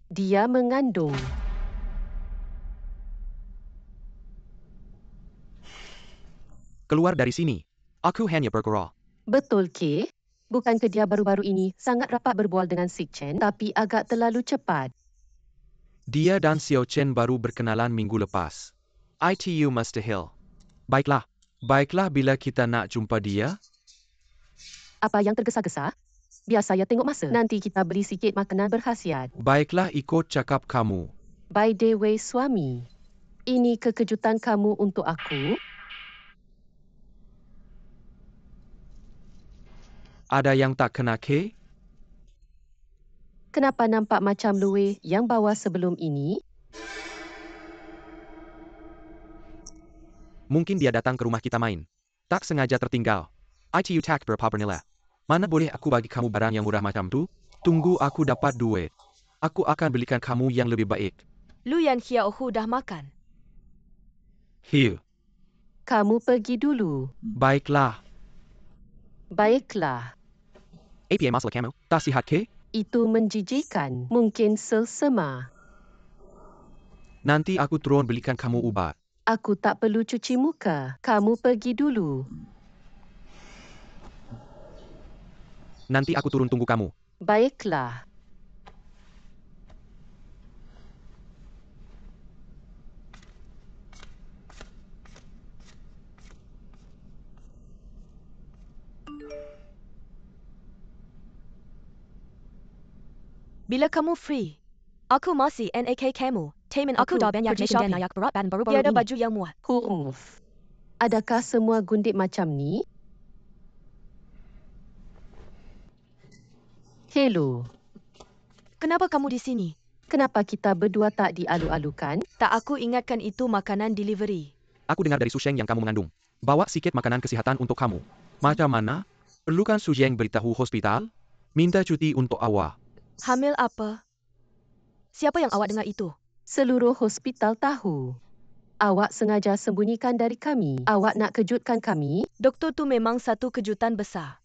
Dia mengandung. Keluar dari sini. Aku hanya bergerak. Betul ke? Bukankah dia baru-baru ini sangat rapat berbual dengan Si Chen tapi agak terlalu cepat? Dia dan Xiao Chen baru berkenalan minggu lepas. Itu mustahil. Baiklah. Baiklah bila kita nak jumpa dia. Apa yang tergesa-gesa? Biar saya tengok masa. Nanti kita beli sikit makanan berkhasiat. Baiklah ikut cakap kamu. By the way, suami. Ini kekejutan kamu untuk aku? Ada yang tak kena ke? Kenapa nampak macam Louis yang bawa sebelum ini? Mungkin dia datang ke rumah kita main. Tak sengaja tertinggal. Itu tak berapa bernilai. Mana boleh aku bagi kamu barang yang murah macam tu? Tunggu aku dapat duit. Aku akan belikan kamu yang lebih baik. Lu Yan Xiaohu dah makan. Hiu. Kamu pergi dulu. Baiklah. Baiklah. APA masalah kamu. Tak sihat ke? Itu menjijikkan. Mungkin selsema. Nanti aku turun belikan kamu ubat. Aku tak perlu cuci muka. Kamu pergi dulu. Nanti aku turun tunggu kamu. Baiklah. Bila kamu free? Aku masih nak kamu. Temen aku dah banyak pergi makan dan shopping. ayak berat dan baru-baru Tiada ini. baju yang muat. Humph. Adakah semua gundik macam ni? Hello. Kenapa kamu di sini? Kenapa kita berdua tak dialu-alukan? Tak aku ingatkan itu makanan delivery. Aku dengar dari Su Sheng yang kamu mengandung. Bawa sikit makanan kesihatan untuk kamu. Macam mana? Perlukan Su Sheng beritahu hospital? Minta cuti untuk awak. Hamil apa? Siapa yang awak dengar itu? Seluruh hospital tahu. Awak sengaja sembunyikan dari kami. Awak nak kejutkan kami? Doktor tu memang satu kejutan besar.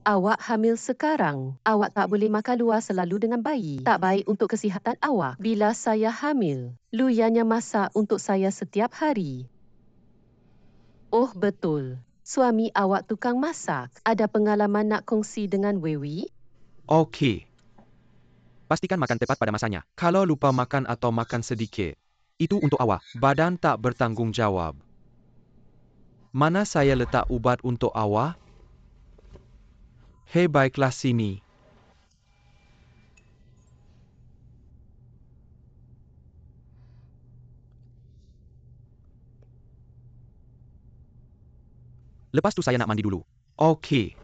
Awak hamil sekarang. Awak tak boleh makan luar selalu dengan bayi. Tak baik untuk kesihatan awak. Bila saya hamil, Luyanya masak untuk saya setiap hari. Oh betul. Suami awak tukang masak. Ada pengalaman nak kongsi dengan Wewi? Okey. Pastikan makan tepat pada masanya. Kalau lupa makan atau makan sedikit, itu untuk awak. Badan tak bertanggungjawab. Mana saya letak ubat untuk awak? Hei, baiklah sini. Lepas tu saya nak mandi dulu. Okey.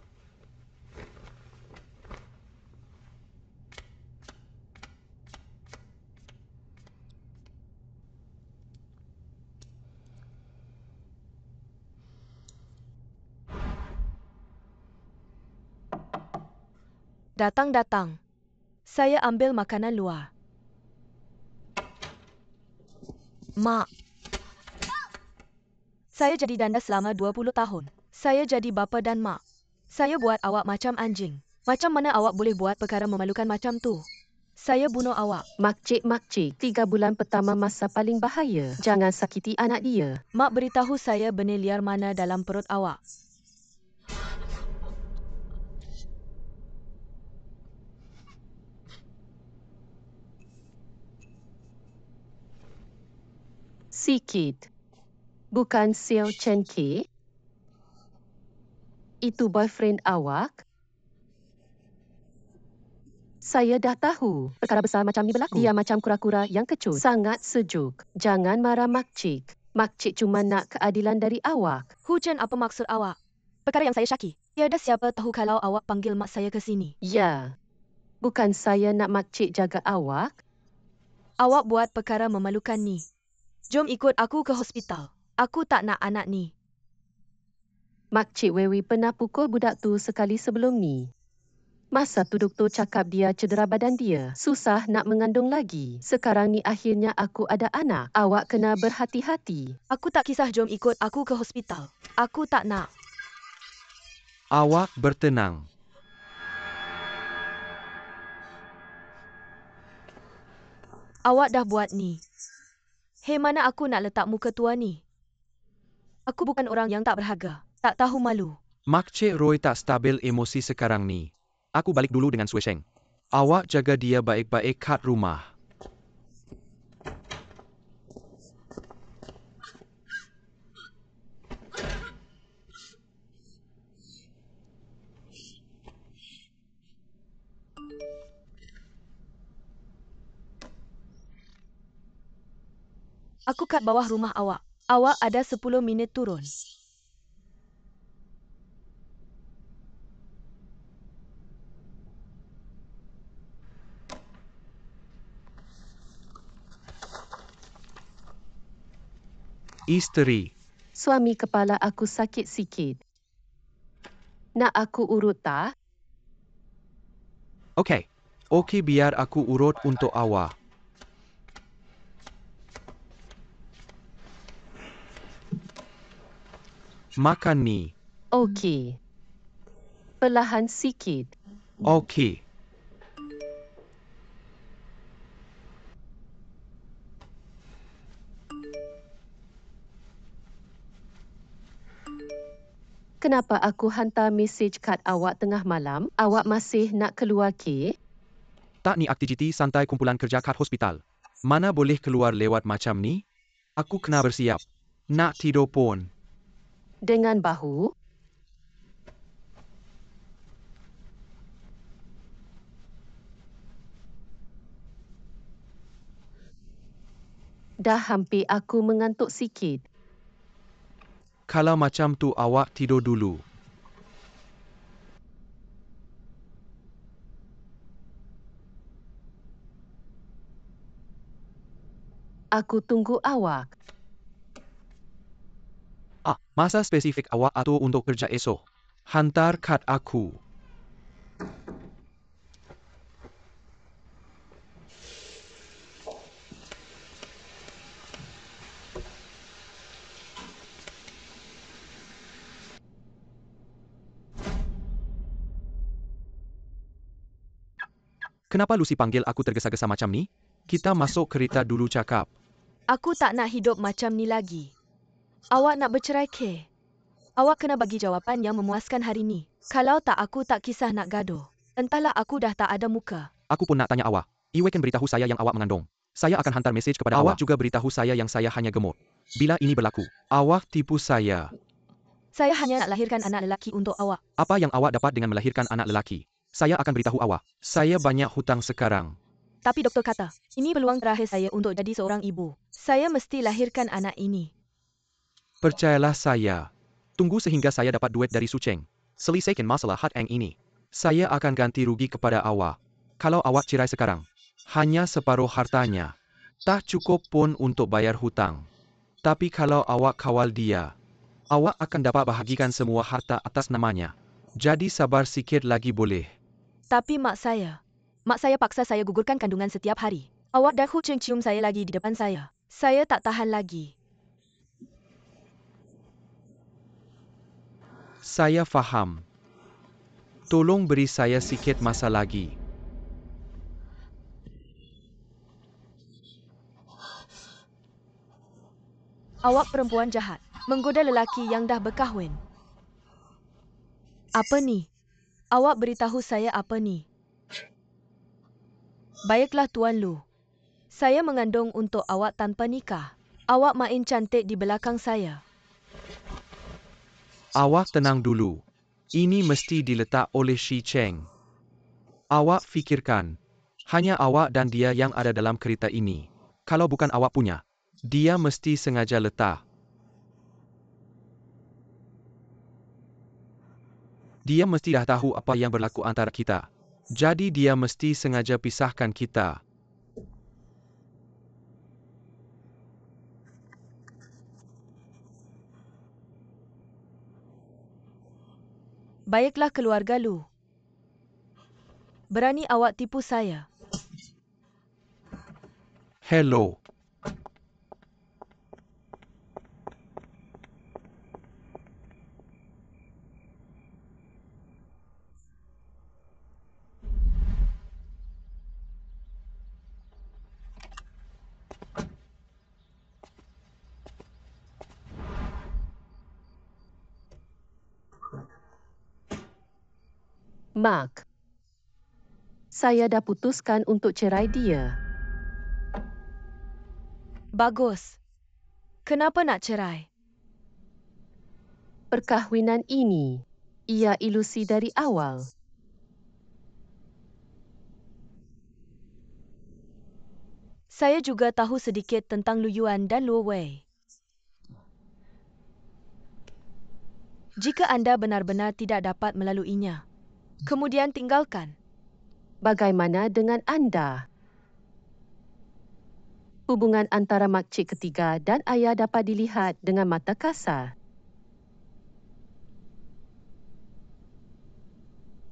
Datang-datang. Saya ambil makanan luar. Mak. Saya jadi danda selama 20 tahun. Saya jadi bapa dan mak. Saya buat awak macam anjing. Macam mana awak boleh buat perkara memalukan macam tu? Saya bunuh awak. Makcik, 3 bulan pertama masa paling bahaya. Jangan sakiti anak dia. Mak beritahu saya benih liar mana dalam perut awak. Sikit. Bukan Xiao Chen ke? Itu boyfriend awak? Saya dah tahu. Perkara besar macam ni berlaku. Dia macam kura-kura yang kecut. Sangat sejuk. Jangan marah makcik. Makcik cuma nak keadilan dari awak. Hu Chen, apa maksud awak? Perkara yang saya syaki. Tiada siapa tahu kalau awak panggil mak saya ke sini. Ya. Bukan saya nak makcik jaga awak. Awak buat perkara memalukan ni. Jom ikut aku ke hospital. Aku tak nak anak ni. Makcik Wewi pernah pukul budak tu sekali sebelum ni. Masa tu doktor cakap dia cedera badan dia. Susah nak mengandung lagi. Sekarang ni akhirnya aku ada anak. Awak kena berhati-hati. Aku tak kisah, jom ikut aku ke hospital. Aku tak nak. Awak bertenang. Awak dah buat ni. Hei, mana aku nak letak muka tua ni? Aku bukan orang yang tak berharga. Tak tahu malu. Mak Cik Roy tak stabil emosi sekarang ni. Aku balik dulu dengan Sui Sheng. Awak jaga dia baik-baik kat rumah. Aku kat bawah rumah awak. Awak ada 10 minit turun. Isteri. Suami kepala aku sakit sikit. Nak aku urut tak? Okey. Okey, biar aku urut untuk awak. Makan ni. Okey. Perlahan sikit. Okey. Kenapa aku hantar mesej kat awak tengah malam? Awak masih nak keluar ke? Tak, ni aktiviti santai kumpulan kerja kat hospital. Mana boleh keluar lewat macam ni? Aku kena bersiap. Nak tidur pun. Dengan bahu? Dah hampir aku mengantuk sikit. Kalau macam tu awak tidur dulu. Aku tunggu awak. Masa spesifik awak atur untuk kerja esok. Hantar kad aku. Kenapa Lucy panggil aku tergesa-gesa macam ni? Kita masuk kereta dulu cakap. Aku tak nak hidup macam ni lagi. Awak nak bercerai ke? Awak kena bagi jawapan yang memuaskan hari ni. Kalau tak, aku tak kisah nak gaduh. Entahlah, aku dah tak ada muka. Aku pun nak tanya awak. Iwe kan beritahu saya yang awak mengandung. Saya akan hantar mesej kepada awak. Awak juga beritahu saya yang saya hanya gemuk. Bila ini berlaku, awak tipu saya. Saya hanya nak lahirkan anak lelaki untuk awak. Apa yang awak dapat dengan melahirkan anak lelaki? Saya akan beritahu awak. Saya banyak hutang sekarang. Tapi doktor kata, ini peluang terakhir saya untuk jadi seorang ibu. Saya mesti lahirkan anak ini. Percayalah saya. Tunggu sehingga saya dapat duit dari Su Cheng. Selesaikan masalah Hat Eng ini. Saya akan ganti rugi kepada awak. Kalau awak cerai sekarang, hanya separuh hartanya. Tak cukup pun untuk bayar hutang. Tapi kalau awak kawal dia, awak akan dapat bahagikan semua harta atas namanya. Jadi sabar sikit lagi boleh. Tapi mak saya paksa saya gugurkan kandungan setiap hari. Awak dah cium saya lagi di depan saya. Saya tak tahan lagi. Saya faham. Tolong beri saya sikit masa lagi. Awak perempuan jahat, menggoda lelaki yang dah berkahwin. Apa ni? Awak beritahu saya apa ni? Baiklah Tuan Lu. Saya mengandung untuk awak tanpa nikah. Awak main cantik di belakang saya. Awak tenang dulu. Ini mesti diletak oleh Shi Cheng. Awak fikirkan, hanya awak dan dia yang ada dalam kereta ini. Kalau bukan awak punya, dia mesti sengaja letak. Dia mesti dah tahu apa yang berlaku antara kita. Jadi dia mesti sengaja pisahkan kita. Baiklah keluarga Lu. Berani awak tipu saya. Hello. Mark, saya dah putuskan untuk cerai dia. Bagus. Kenapa nak cerai? Perkahwinan ini, ia ilusi dari awal. Saya juga tahu sedikit tentang Lu Yuan dan Luo Wei. Jika anda benar-benar tidak dapat melaluinya, kemudian tinggalkan. Bagaimana dengan anda? Hubungan antara makcik ketiga dan ayah dapat dilihat dengan mata kasar.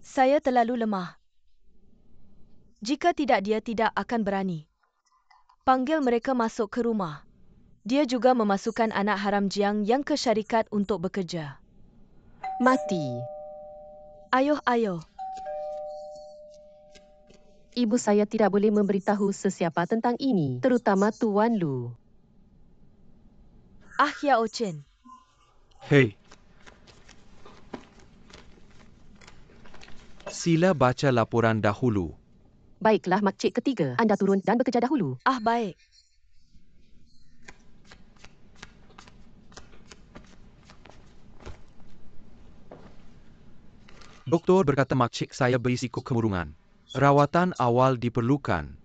Saya terlalu lemah. Jika tidak, dia tidak akan berani. Panggil mereka masuk ke rumah. Dia juga memasukkan anak haram Jiang yang ke syarikat untuk bekerja. Mati. Ayuh. Ibu saya tidak boleh memberitahu sesiapa tentang ini, terutama Tuan Lu. Yao Chen. Hei. Sila baca laporan dahulu. Baiklah, makcik ketiga. Anda turun dan bekerja dahulu. Baik. Doktor berkata makcik saya berisiko kemurungan. Rawatan awal diperlukan.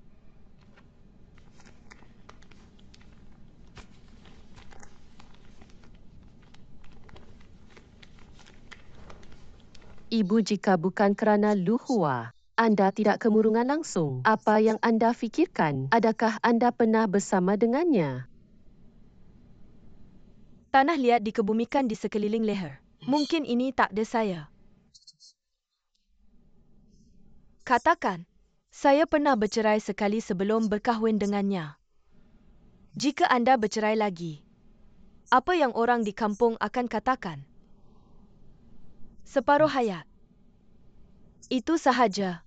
Ibu, jika bukan kerana Lu Hua, anda tidak kemurungan langsung. Apa yang anda fikirkan? Adakah anda pernah bersama dengannya? Tanah liat dikebumikan di sekeliling leher. Mungkin ini takdir saya. Katakan, saya pernah bercerai sekali sebelum berkahwin dengannya. Jika anda bercerai lagi, apa yang orang di kampung akan katakan? Separuh hayat. Itu sahaja.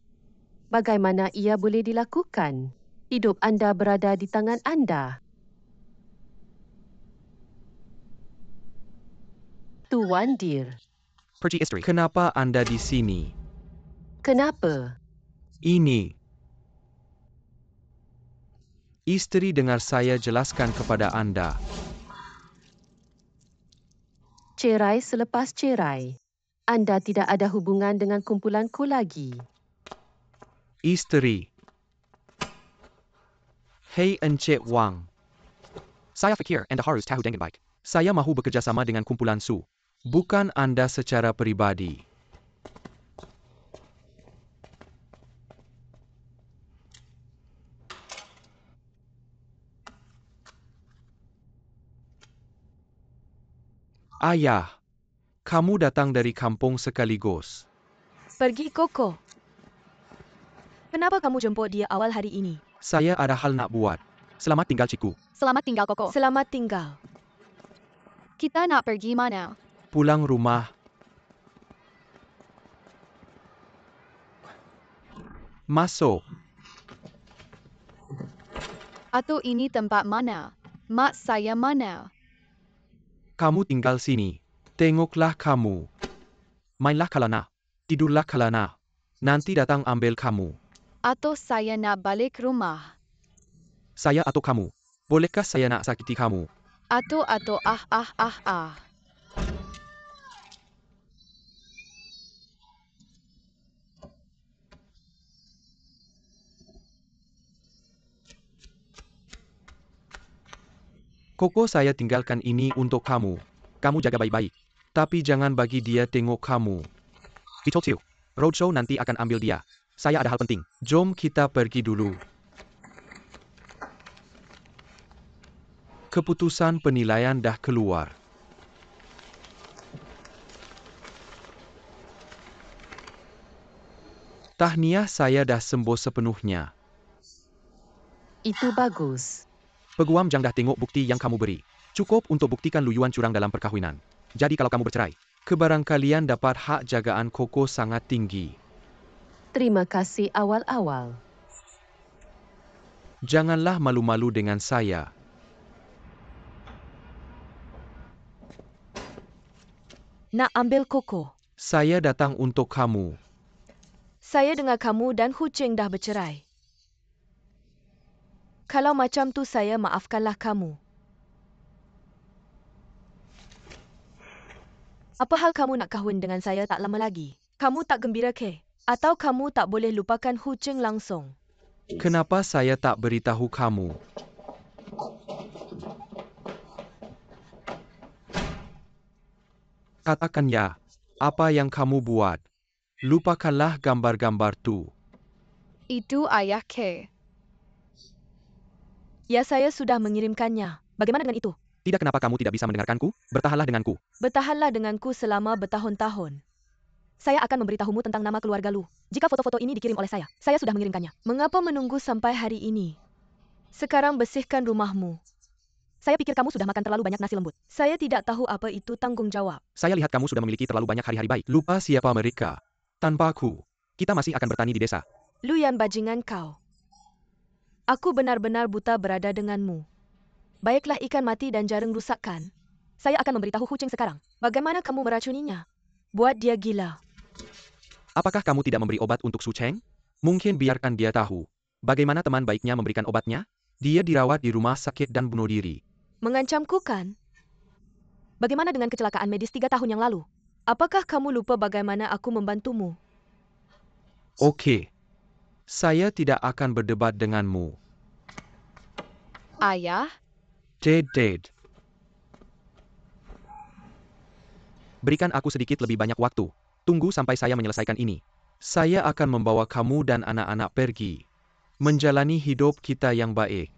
Bagaimana ia boleh dilakukan? Hidup anda berada di tangan anda. Tuan Dear. Pergi isteri. Kenapa anda di sini? Kenapa? Ini. Isteri dengar saya jelaskan kepada anda. Cerai selepas cerai. Anda tidak ada hubungan dengan kumpulanku lagi. Isteri. Hei Encik Wang. Saya fikir anda harus tahu dengan baik. Saya mahu bekerjasama dengan kumpulan Su. Bukan anda secara peribadi. Ayah, kamu datang dari kampung sekaligus. Pergi Koko. Kenapa kamu jemput dia awal hari ini? Saya ada hal nak buat. Selamat tinggal cikgu. Selamat tinggal, Koko. Selamat tinggal. Kita nak pergi mana? Pulang rumah. Masuk. Atau ini tempat mana? Mak saya mana? Kamu tinggal sini. Tengoklah kamu. Mainlah kalau nak. Tidurlah kalau nak. Nanti datang ambil kamu. Atau saya nak balik rumah? Saya atau kamu. Bolehkah saya nak sakiti kamu? Atau Koko, saya tinggalkan ini untuk kamu. Kamu jaga baik-baik. Tapi jangan bagi dia tengok kamu. Itotiu. Roadshow nanti akan ambil dia. Saya ada hal penting. Jom kita pergi dulu. Keputusan penilaian dah keluar. Tahniah, saya dah sembuh sepenuhnya. Itu bagus. Peguam Jang dah tengok bukti yang kamu beri. Cukup untuk buktikan Lu Yuan curang dalam perkahwinan. Jadi kalau kamu bercerai, kebarangkalian dapat hak jagaan Koko sangat tinggi. Terima kasih awal-awal. Janganlah malu-malu dengan saya. Nak ambil Koko. Saya datang untuk kamu. Saya dengar kamu dan Hu Cheng dah bercerai. Kalau macam tu saya maafkanlah kamu. Apa hal kamu nak kahwin dengan saya tak lama lagi? Kamu tak gembira ke? Atau kamu tak boleh lupakan Hu Cheng langsung? Kenapa saya tak beritahu kamu? Katakan ya, apa yang kamu buat? Lupakanlah gambar-gambar tu. Itu ayah ke. Ya, saya sudah mengirimkannya. Bagaimana dengan itu? Tidak, kenapa kamu tidak bisa mendengarkanku? Bertahanlah denganku. Bertahanlah denganku selama bertahun-tahun. Saya akan memberitahumu tentang nama keluarga Lu. Jika foto-foto ini dikirim oleh saya sudah mengirimkannya. Mengapa menunggu sampai hari ini? Sekarang bersihkan rumahmu. Saya pikir kamu sudah makan terlalu banyak nasi lembut. Saya tidak tahu apa itu tanggungjawab. Saya lihat kamu sudah memiliki terlalu banyak hari-hari baik. Lupa siapa mereka. Tanpa aku, kita masih akan bertani di desa. Lu Yan bajingan kau. Aku benar-benar buta berada denganmu. Baiklah ikan mati dan jaring rusakkan. Saya akan memberitahu Hu Cheng sekarang. Bagaimana kamu meracuninya? Buat dia gila. Apakah kamu tidak memberi obat untuk Su Cheng? Mungkin biarkan dia tahu. Bagaimana teman baiknya memberikan obatnya? Dia dirawat di rumah sakit dan bunuh diri. Mengancamku kan? Bagaimana dengan kecelakaan medis 3 tahun yang lalu? Apakah kamu lupa bagaimana aku membantumu? Okey. Saya tidak akan berdebat denganmu. Ayah, Dead. Berikan aku sedikit lebih banyak waktu. Tunggu sampai saya menyelesaikan ini. Saya akan membawa kamu dan anak-anak pergi. Menjalani hidup kita yang baik.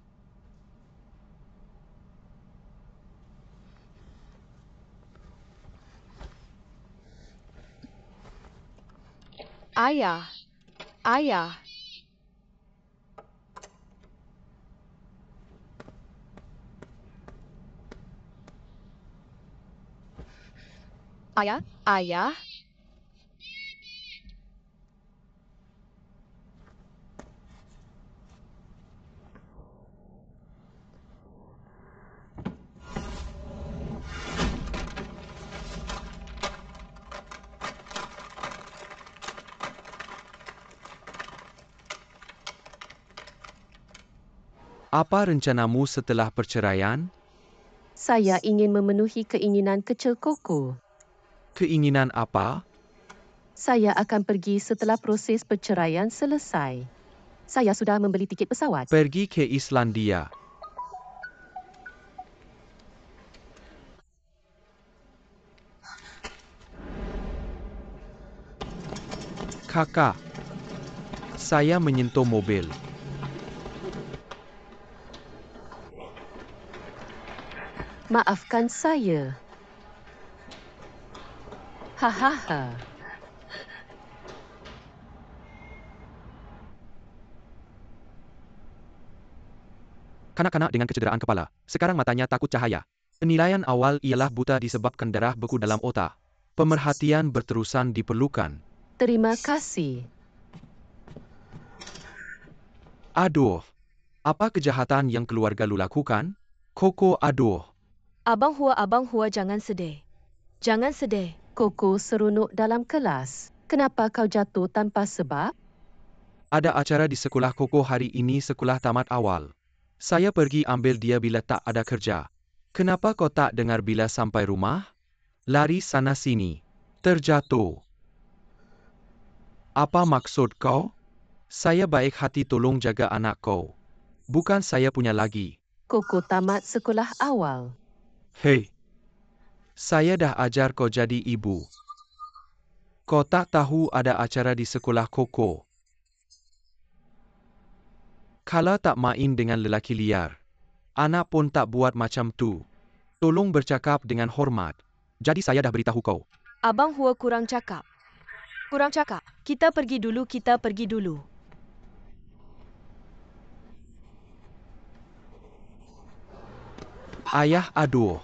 ayah, ayah. Ayah. Apa rencanamu setelah perceraian? Saya ingin memenuhi keinginan kecil Koko. Keinginan apa? Saya akan pergi setelah proses perceraian selesai. Saya sudah membeli tiket pesawat. Pergi ke Islandia. Kakak, saya menyentuh mobil. Maafkan saya. Hahaha. Kanak-kanak dengan kecederaan kepala. Sekarang matanya takut cahaya. Penilaian awal ialah buta disebabkan darah beku dalam otak. Pemerhatian berterusan diperlukan. Terima kasih. Aduh, apa kejahatan yang keluarga lu lakukan? Koko, aduh. Abang Hua, jangan sedih. Jangan sedih. Koko seronok dalam kelas. Kenapa kau jatuh tanpa sebab? Ada acara di sekolah Koko hari ini, sekolah tamat awal. Saya pergi ambil dia bila tak ada kerja. Kenapa kau tak dengar bila sampai rumah? Lari sana sini. Terjatuh. Apa maksud kau? Saya baik hati tolong jaga anak kau. Bukan saya punya lagi. Koko tamat sekolah awal. Hei. Saya dah ajar kau jadi ibu. Kau tak tahu ada acara di sekolah Koko. Kalau tak main dengan lelaki liar. Anak pun tak buat macam tu. Tolong bercakap dengan hormat. Jadi saya dah beritahu kau. Abang Hua kurang cakap. Kita pergi dulu. Ayah, aduh.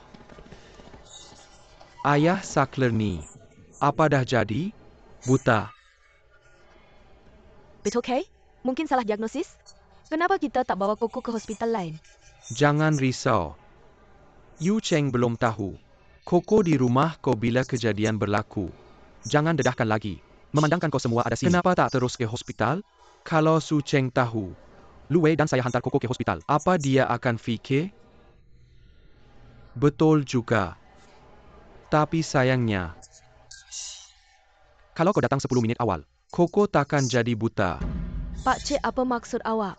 Ayah sakler ni. Apa dah jadi? Buta. Betul ke? Mungkin salah diagnosis? Kenapa kita tak bawa Koko ke hospital lain? Jangan risau. Yu Cheng belum tahu. Koko di rumah kau bila kejadian berlaku. Jangan dedahkan lagi. Memandangkan kau semua ada sini, kenapa tak terus ke hospital? Kalau Su Cheng tahu, Lu Wei dan saya hantar Koko ke hospital, apa dia akan fikir? Betul juga. Tapi sayangnya, kalau kau datang 10 minit awal, Koko takkan jadi buta. Pak Cik, apa maksud awak?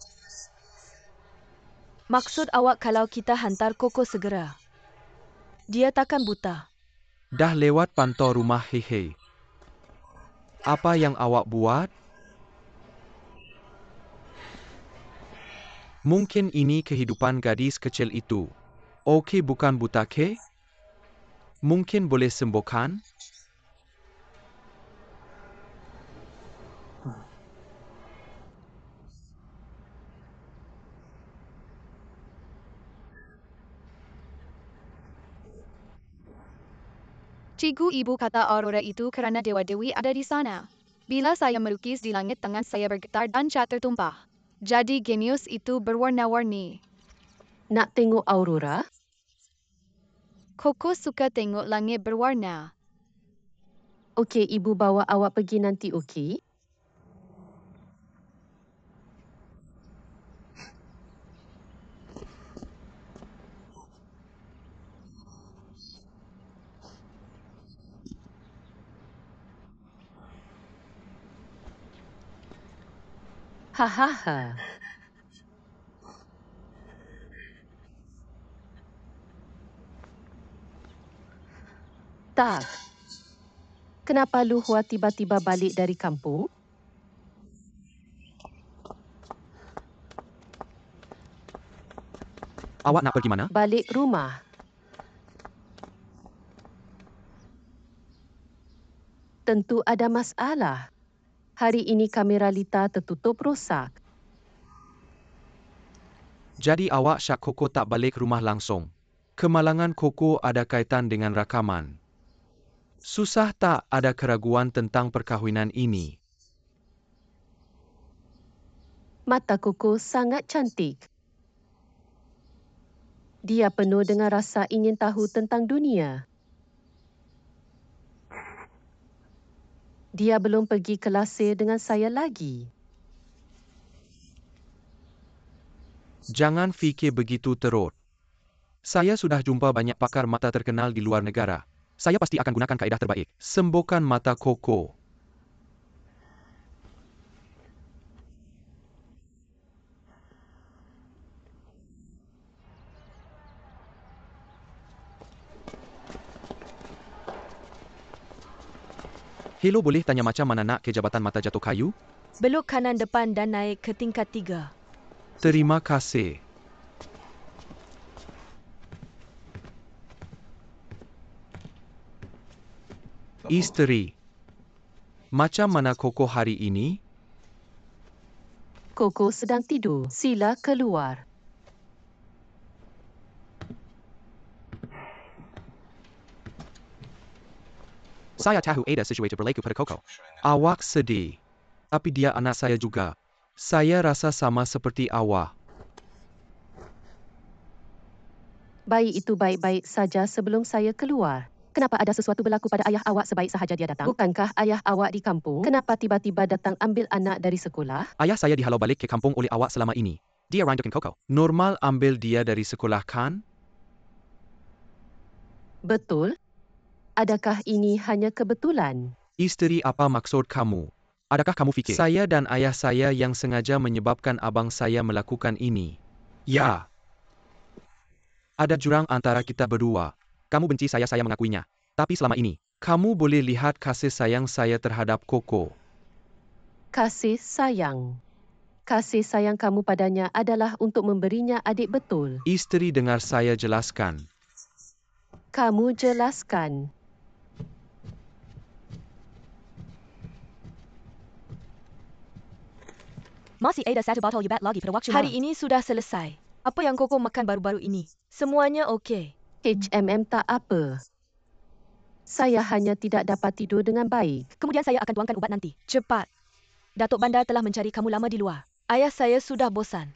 Maksud awak kalau kita hantar Koko segera, dia takkan buta. Dah lewat pantau rumah hehe. Apa yang awak buat? Mungkin ini kehidupan gadis kecil itu. Okey, bukan buta ke? Mungkin boleh sembuhkan? Cikgu ibu kata aurora itu kerana dewa-dewi ada di sana. Bila saya melukis di langit, tangan saya bergetar dan cat tertumpah. Jadi genius itu berwarna-warni. Nak tengok aurora? Koko suka tengok langit berwarna. Okey, ibu bawa awak pergi nanti, okey? Hahaha. Tak. Kenapa Lu Hua tiba-tiba balik dari kampung? Awak nak pergi mana? Balik rumah. Tentu ada masalah. Hari ini kamera Lita tertutup rosak. Jadi awak syak Koko tak balik rumah langsung. Kemalangan Koko ada kaitan dengan rakaman. Susah tak ada keraguan tentang perkahwinan ini? Mata Koko sangat cantik. Dia penuh dengan rasa ingin tahu tentang dunia. Dia belum pergi kelasir dengan saya lagi. Jangan fikir begitu teruk. Saya sudah jumpa banyak pakar mata terkenal di luar negara. Saya pasti akan gunakan kaedah terbaik. Sembuhkan mata Koko. Hello, boleh tanya macam mana nak ke jabatan mata jatuh kayu? Belok kanan depan dan naik ke tingkat 3. Terima kasih. Isteri, macam mana Koko hari ini? Koko sedang tidur. Sila keluar. Saya tahu ada sesuatu berlaku pada Koko. Awak sedih. Tapi dia anak saya juga. Saya rasa sama seperti awak. Bayi itu baik-baik saja sebelum saya keluar. Kenapa ada sesuatu berlaku pada ayah awak sebaik sahaja dia datang? Bukankah ayah awak di kampung? Kenapa tiba-tiba datang ambil anak dari sekolah? Ayah saya dihalau balik ke kampung oleh awak selama ini. Dia randukan Koko. Normal ambil dia dari sekolah kan? Betul? Adakah ini hanya kebetulan? Isteri, apa maksud kamu? Adakah kamu fikir saya dan ayah saya yang sengaja menyebabkan abang saya melakukan ini? Ya. Ada jurang antara kita berdua. Kamu benci saya mengakuinya. Tapi selama ini, kamu boleh lihat kasih sayang saya terhadap Koko. Kasih sayang. Kasih sayang kamu padanya adalah untuk memberinya adik betul. Isteri, dengar saya jelaskan. Kamu jelaskan. Masih ada satu botol ubat lagi pada waktu Hari malam. ini sudah selesai. Apa yang Koko makan baru-baru ini? Semuanya okey. Tak apa. Saya hanya tidak dapat tidur dengan baik. Kemudian saya akan tuangkan ubat nanti. Cepat. Datuk Bandar telah mencari kamu lama di luar. Ayah saya sudah bosan.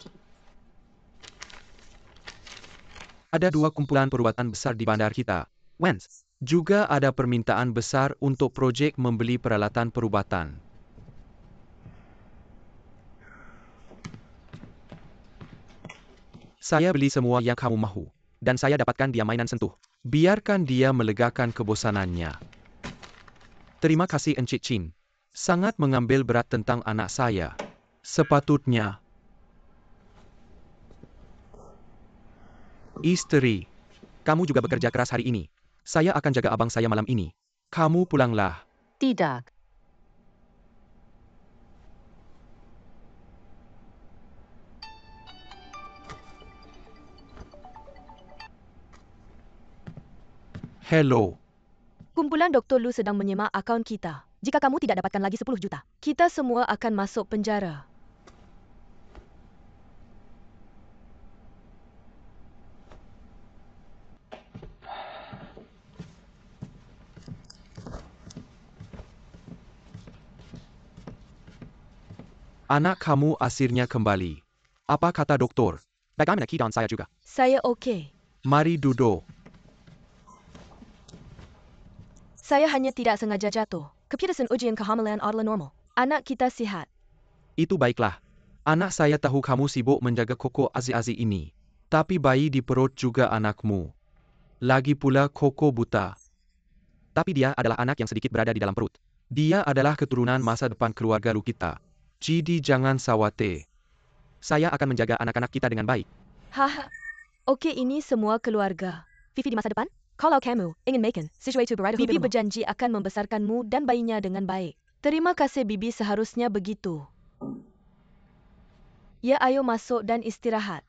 Ada 2 kumpulan perubatan besar di bandar kita. Wens. Juga ada permintaan besar untuk projek membeli peralatan perubatan. Saya beli semua yang kamu mahu. Dan saya dapatkan dia mainan sentuh. Biarkan dia melegakan kebosanannya. Terima kasih Encik Chin. Sangat mengambil berat tentang anak saya. Sepatutnya. Isteri, kamu juga bekerja keras hari ini. Saya akan jaga abang saya malam ini. Kamu pulanglah. Tidak. Hello. Kumpulan Dr. Lu sedang menyemak akaun kita. Jika kamu tidak dapatkan lagi 10 juta, kita semua akan masuk penjara. Anak kamu akhirnya kembali. Apa kata doktor? Bagaimana keadaan saya juga? Saya okey. Mari duduk. Saya hanya tidak sengaja jatuh. Keputusan ujian kehamilan adalah normal. Anak kita sihat. Itu baiklah. Anak saya tahu kamu sibuk menjaga Koko Aziz ini. Tapi bayi di perut juga anakmu. Lagi pula Koko buta. Tapi dia adalah anak yang sedikit berada di dalam perut. Dia adalah keturunan masa depan keluarga lu kita. Jadi jangan khawatir. Saya akan menjaga anak-anak kita dengan baik. Haha. Okey, ini semua keluarga. Fifi di masa depan? Kalau kamu ingin makan sesuatu berada Bibi berjanji akan membesarkanmu dan bayinya dengan baik. Terima kasih Bibi, seharusnya begitu. Ya, ayo masuk dan istirahat.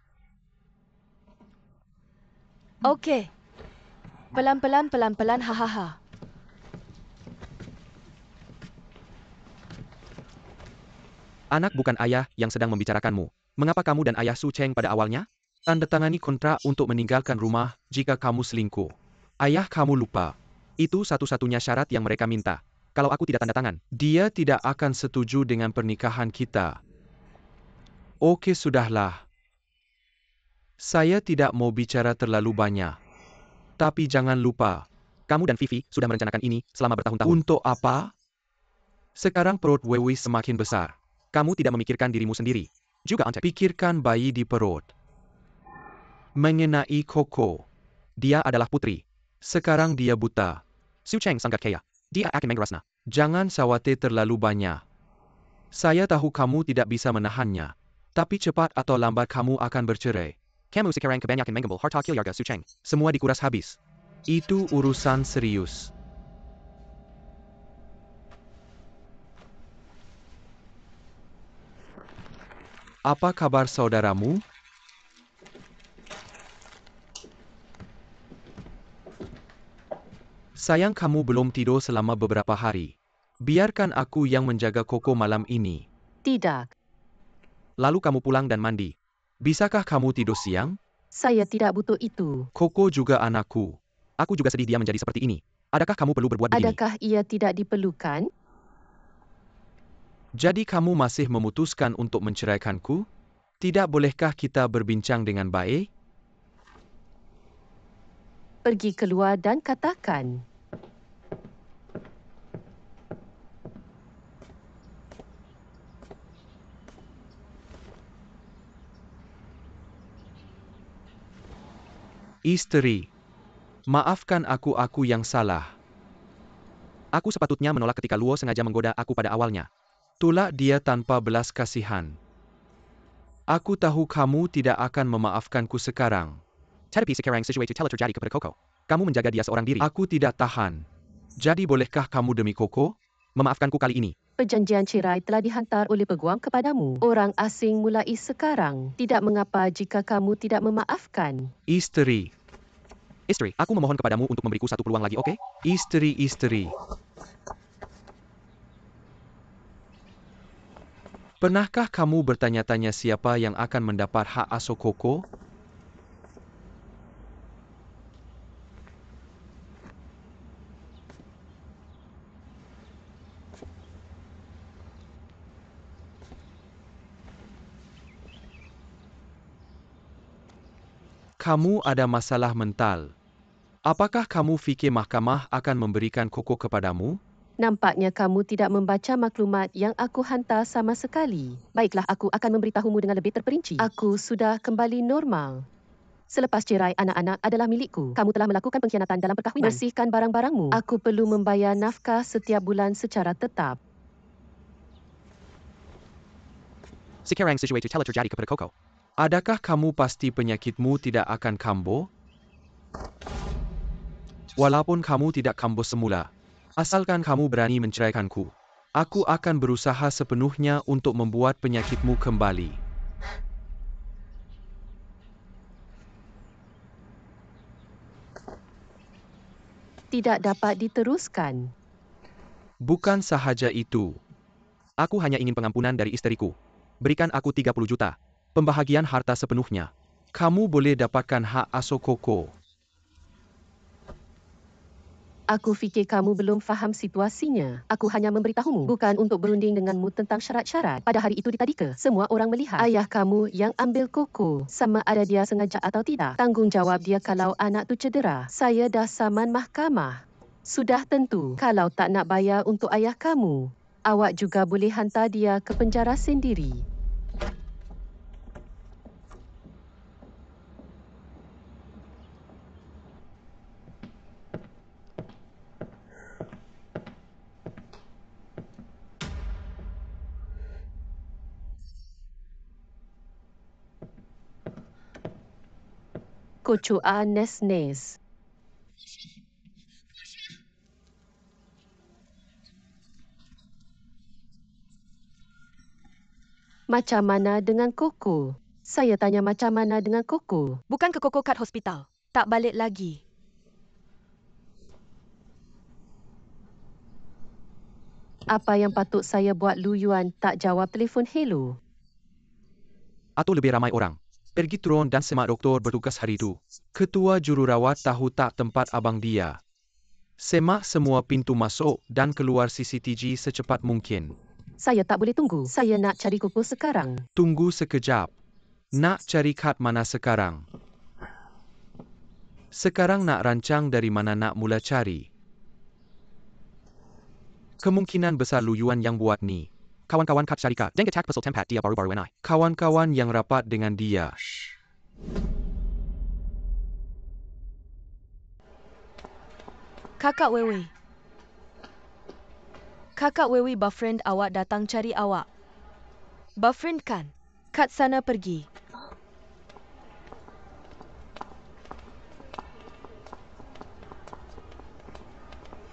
Okey. Pelan-pelan, pelan-pelan, hahaha. Anak bukan ayah yang sedang membicarakanmu. Mengapa kamu dan ayah Su Cheng pada awalnya? Tanda tangani kontrak untuk meninggalkan rumah jika kamu selingkuh. Ayah kamu lupa. Itu satu-satunya syarat yang mereka minta. Kalau aku tidak tanda tangan, dia tidak akan setuju dengan pernikahan kita. Okey, sudahlah. Saya tidak mau bicara terlalu banyak. Tapi jangan lupa, kamu dan Fifi sudah merencanakan ini selama bertahun-tahun. Untuk apa? Sekarang perut Wewi semakin besar. Kamu tidak memikirkan dirimu sendiri. Juga Ancak. Pikirkan bayi di perut. Mengenai Koko. Dia adalah putri. Sekarang dia buta. Su Cheng sangat kaya. Dia akan mengerasnya. Jangan khawatir terlalu banyak. Saya tahu kamu tidak bisa menahannya. Tapi cepat atau lambat kamu akan bercerai. Kamu sekarang kebanyakan mengambil harta keluarga Su Cheng. Semua dikuras habis. Itu urusan serius. Apa kabar saudaramu? Sayang, kamu belum tidur selama beberapa hari. Biarkan aku yang menjaga Koko malam ini. Tidak. Lalu kamu pulang dan mandi. Bisakah kamu tidur siang? Saya tidak butuh itu. Koko juga anakku. Aku juga sedih dia menjadi seperti ini. Adakah kamu perlu berbuat begini? Adakah ia tidak diperlukan? Jadi kamu masih memutuskan untuk menceraikanku? Tidak bolehkah kita berbincang dengan baik? Pergi keluar dan katakan. Isteri, maafkan aku yang salah. Aku sepatutnya menolak ketika Luo sengaja menggoda aku pada awalnya. Tolak dia tanpa belas kasihan. Aku tahu kamu tidak akan memaafkanku sekarang. Tetapi sekarang sesuatu telah terjadi kepada Koko. Kamu menjaga dia seorang diri. Aku tidak tahan. Jadi bolehkah kamu demi Koko memaafkanku kali ini? Perjanjian cerai telah dihantar oleh peguam kepadamu. Orang asing mulai sekarang. Tidak mengapa jika kamu tidak memaafkan. Isteri. Isteri, aku memohon kepadamu untuk memberiku satu peluang lagi, oke? Isteri. Pernahkah kamu bertanya-tanya siapa yang akan mendapat hak asuh Koko? Kamu ada masalah mental. Apakah kamu fikir mahkamah akan memberikan Koko kepadamu? Nampaknya kamu tidak membaca maklumat yang aku hantar sama sekali. Baiklah, aku akan memberitahumu dengan lebih terperinci. Aku sudah kembali normal. Selepas cerai, anak-anak adalah milikku. Kamu telah melakukan pengkhianatan dalam perkahwinan. Bersihkan barang-barangmu. Aku perlu membayar nafkah setiap bulan secara tetap. Sekarang sesuatu telah terjadi kepada Koko. Adakah kamu pasti penyakitmu tidak akan kambuh? Walaupun kamu tidak kambuh semula, asalkan kamu berani menceraikanku, aku akan berusaha sepenuhnya untuk membuat penyakitmu kembali. Tidak dapat diteruskan. Bukan sahaja itu. Aku hanya ingin pengampunan dari isteriku. Berikan aku 30 juta. Pembahagian harta sepenuhnya. Kamu boleh dapatkan hak asuh Koko. Aku fikir kamu belum faham situasinya. Aku hanya memberitahumu, bukan untuk berunding denganmu tentang syarat-syarat. Pada hari itu di tadika, semua orang melihat ayah kamu yang ambil Koko. Sama ada dia sengaja atau tidak. Tanggungjawab dia kalau anak tu cedera. Saya dah saman mahkamah. Sudah tentu, kalau tak nak bayar untuk ayah kamu, awak juga boleh hantar dia ke penjara sendiri. Kocoa nes-nes. Macam mana dengan Koko? Saya tanya macam mana dengan Koko? Bukan ke Koko kat hospital. Tak balik lagi. Apa yang patut saya buat Lu Yuan tak jawab telefon hello? Atau lebih ramai orang. Pergi turun dan semak doktor bertugas hari itu. Ketua jururawat tahu tak tempat abang dia. Semak semua pintu masuk dan keluar CCTV secepat mungkin. Saya tak boleh tunggu. Saya nak cari Koko sekarang. Tunggu sekejap. Nak cari kad mana sekarang? Sekarang nak rancang dari mana nak mula cari. Kemungkinan besar Lu Yuan yang buat ni. Kawan-kawan kat syarikat, jangan tak pasal tempat dia baru-baru ini. Kawan-kawan yang rapat dengan dia. Kakak Wewe. Kakak Wewe boyfriend awak datang cari awak. Boyfriend kan? Kat sana pergi.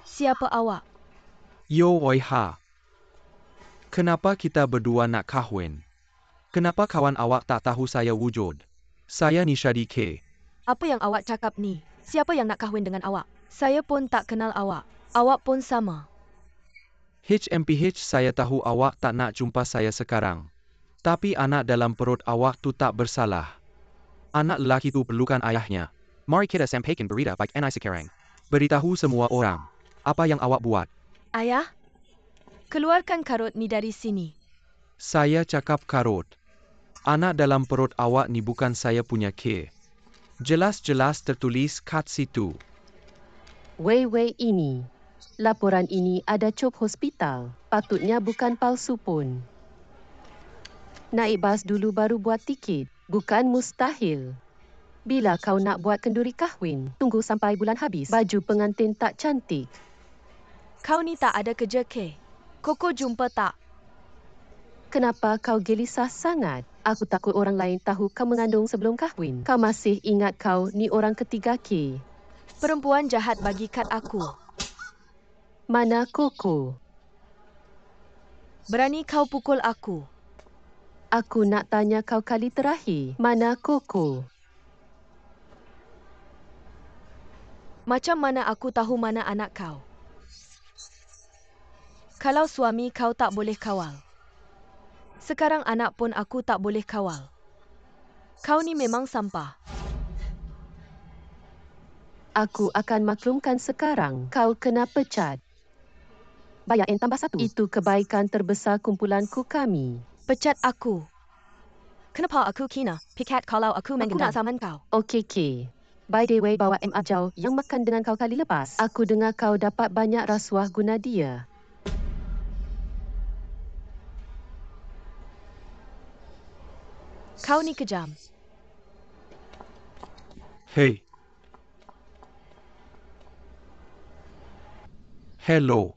Siapa awak? Yo oi ha. Kenapa kita berdua nak kahwin? Kenapa kawan awak tak tahu saya wujud? Saya Nishadi K. Apa yang awak cakap ni? Siapa yang nak kahwin dengan awak? Saya pun tak kenal awak. Awak pun sama. HMPH saya tahu awak tak nak jumpa saya sekarang. Tapi anak dalam perut awak tu tak bersalah. Anak lelaki tu perlukan ayahnya. Mari kita sampaikan berita baik NI sekarang. Beritahu semua orang. Apa yang awak buat? Ayah? Keluarkan karut ni dari sini. Saya cakap karut. Anak dalam perut awak ni bukan saya punya K. Jelas-jelas tertulis kat situ. Wei ini. Laporan ini ada cop hospital. Patutnya bukan palsu pun. Naik bas dulu baru buat tiket. Bukan mustahil. Bila kau nak buat kenduri kahwin, tunggu sampai bulan habis. Baju pengantin tak cantik. Kau ni tak ada kerja ke? Koko jumpa tak? Kenapa kau gelisah sangat? Aku takut orang lain tahu kau mengandung sebelum kahwin. Kau masih ingat kau ni orang ketiga K. Perempuan jahat bagi kad aku. Mana Koko? Berani kau pukul aku. Aku nak tanya kau kali terakhir. Mana Koko? Macam mana aku tahu mana anak kau? Kalau suami kau tak boleh kawal. Sekarang anak pun aku tak boleh kawal. Kau ni memang sampah. Aku akan maklumkan sekarang. Kau kena pecat. Bayar N tambah 1. Itu kebaikan terbesar kumpulanku kami. Pecat aku. Kenapa aku kena pikat kalau aku menggendam? Aku nak saman kau. Okey, K. By the way, bawa MR Jauh yang makan dengan kau kali lepas. Aku dengar kau dapat banyak rasuah guna dia. Kau ni kejam. Hey. Hello.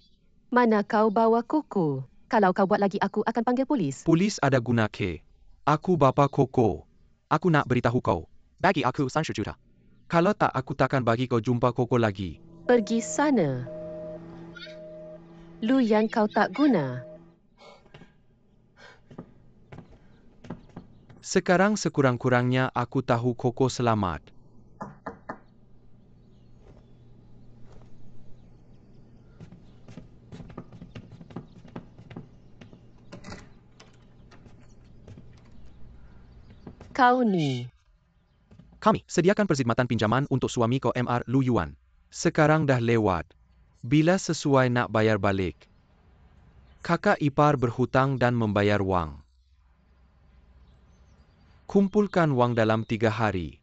Mana kau bawa Koko? Kalau kau buat lagi, aku akan panggil polis. Polis ada guna ke? Aku bapa Koko. Aku nak beritahu kau. Bagi aku 30 juta. Kalau tak, aku takkan bagi kau jumpa Koko lagi. Pergi sana. Lu yang kau tak guna. Sekarang sekurang-kurangnya aku tahu Koko selamat. Kau ni. Kami sediakan perkhidmatan pinjaman untuk suami kau Mr. Lu Yuan. Sekarang dah lewat. Bila sesuai nak bayar balik. Kakak ipar berhutang dan membayar wang. Kumpulkan wang dalam 3 hari.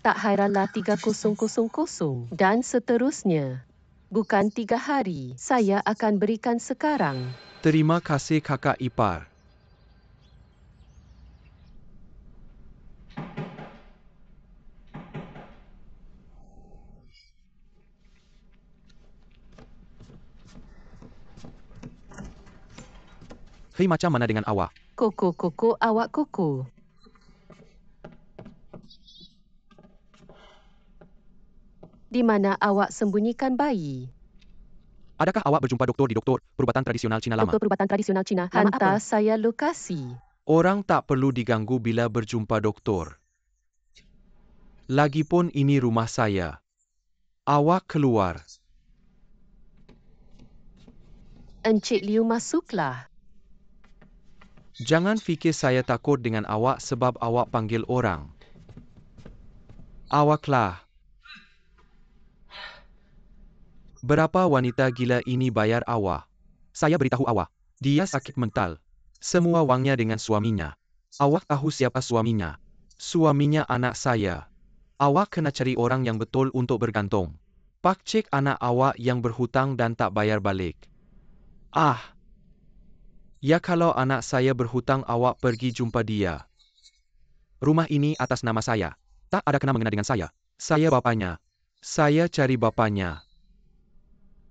Tak hairanlah 3000 dan seterusnya. Bukan 3 hari. Saya akan berikan sekarang. Terima kasih kakak ipar. Hei, macam mana dengan awak? Koko, awak Koko. Di mana awak sembunyikan bayi? Adakah awak berjumpa doktor di doktor perubatan tradisional Cina lama? Doktor perubatan tradisional Cina. Lama Hantar apa? saya lokasi. Orang tak perlu diganggu bila berjumpa doktor. Lagipun ini rumah saya. Awak keluar. Encik Liu, masuklah. Jangan fikir saya takut dengan awak sebab awak panggil orang. Awaklah. Berapa wanita gila ini bayar awak? Saya beritahu awak. Dia sakit mental. Semua wangnya dengan suaminya. Awak tahu siapa suaminya? Suaminya anak saya. Awak kena cari orang yang betul untuk bergantung. Pak cek anak awak yang berhutang dan tak bayar balik. Ya, kalau anak saya berhutang, awak pergi jumpa dia. Rumah ini atas nama saya. Tak ada kena mengena dengan saya. Saya bapanya. Saya cari bapanya.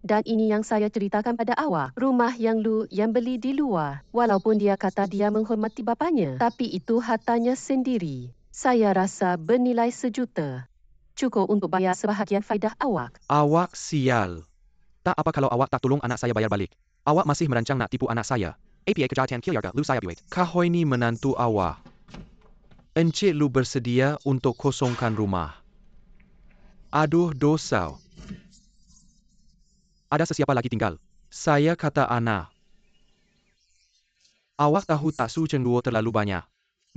Dan ini yang saya ceritakan pada awak. Rumah yang Lu yang beli di luar. Walaupun dia kata dia menghormati bapanya. Tapi itu hartanya sendiri. Saya rasa bernilai 1 juta. Cukup untuk bayar sebahagian faedah awak. Awak sial. Tak apa kalau awak tak tolong anak saya bayar balik. Awak masih merancang nak tipu anak saya. APA kejahatan keluarga Lu saya buat. Kahoi ni menantu awak. Encik Lu bersedia untuk kosongkan rumah. Aduh, dosa. Ada sesiapa lagi tinggal? Saya kata Ana. Awak tahu tak, su cenduo terlalu banyak.